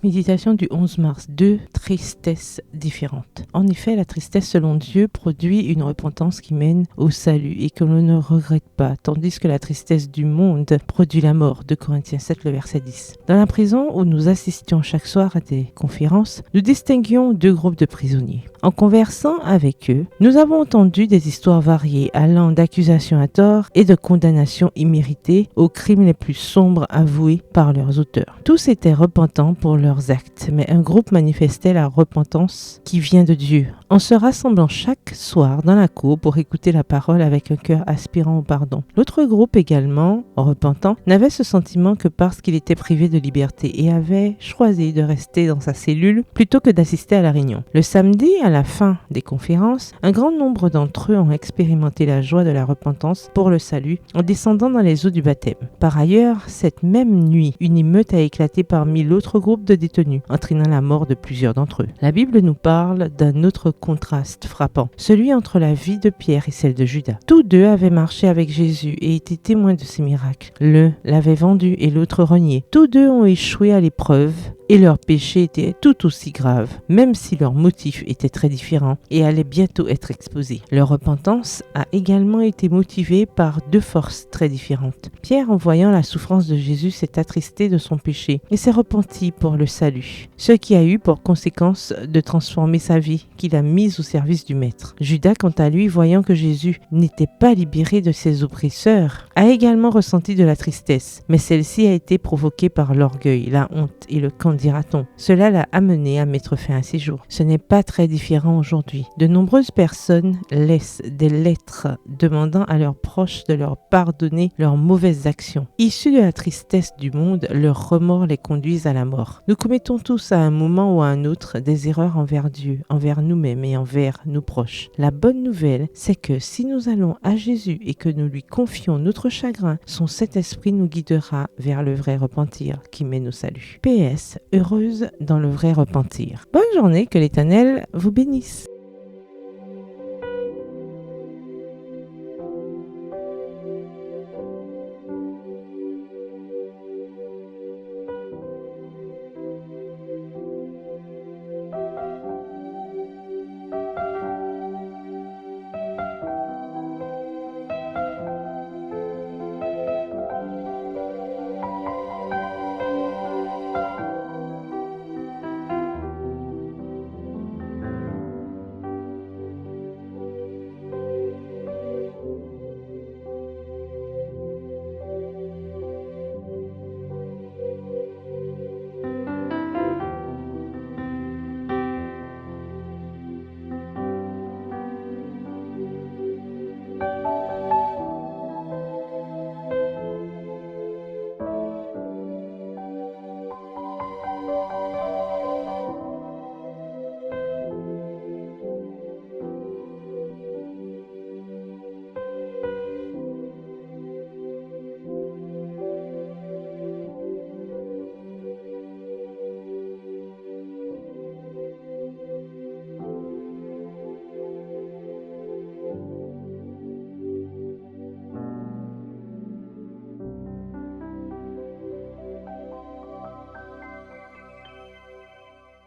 Méditation du 11 mars. 2 tristesses différentes. En effet, la tristesse selon Dieu produit une repentance qui mène au salut et que l'on ne regrette pas, tandis que la tristesse du monde produit la mort. 2 Corinthiens 7, le verset 10. Dans la prison où nous assistions chaque soir à des conférences, nous distinguions 2 groupes de prisonniers. En conversant avec eux, nous avons entendu des histoires variées allant d'accusations à tort et de condamnations imméritées aux crimes les plus sombres avoués par leurs auteurs. Tous étaient repentants pour leurs actes, mais un groupe manifestait la repentance qui vient de Dieu, en se rassemblant chaque soir dans la cour pour écouter la parole avec un cœur aspirant au pardon. L'autre groupe, également repentant, n'avait ce sentiment que parce qu'il était privé de liberté et avait choisi de rester dans sa cellule plutôt que d'assister à la réunion. Le samedi, à la fin des conférences, un grand nombre d'entre eux ont expérimenté la joie de la repentance pour le salut en descendant dans les eaux du baptême. Par ailleurs, cette même nuit, une émeute a éclaté parmi l'autre groupe de détenus, entraînant la mort de plusieurs d'entre eux. La Bible nous parle d'un autre contraste frappant, celui entre la vie de Pierre et celle de Judas. Tous deux avaient marché avec Jésus et étaient témoins de ses miracles. L'un l'avait vendu et l'autre renié. Tous deux ont échoué à l'épreuve et leur péché était tout aussi grave, même si leur motif était très différent et allait bientôt être exposé. Leur repentance a également été motivée par 2 forces très différentes. Pierre, en voyant la souffrance de Jésus, s'est attristé de son péché et s'est repenti pour le salut, ce qui a eu pour conséquence de transformer sa vie, qu'il a mise au service du Maître. Judas, quant à lui, voyant que Jésus n'était pas libéré de ses oppresseurs, a également ressenti de la tristesse, mais celle-ci a été provoquée par l'orgueil, la honte et le dira-t-on. Cela l'a amené à mettre fin à ses jours. Ce n'est pas très différent aujourd'hui. De nombreuses personnes laissent des lettres demandant à leurs proches de leur pardonner leurs mauvaises actions. Issus de la tristesse du monde, leurs remords les conduisent à la mort. Nous commettons tous à un moment ou à un autre des erreurs envers Dieu, envers nous-mêmes et envers nos proches. La bonne nouvelle, c'est que si nous allons à Jésus et que nous lui confions notre chagrin, son Saint-Esprit nous guidera vers le vrai repentir qui mène au salut. PS, heureuse dans le vrai repentir. Bonne journée, que l'Éternel vous bénisse.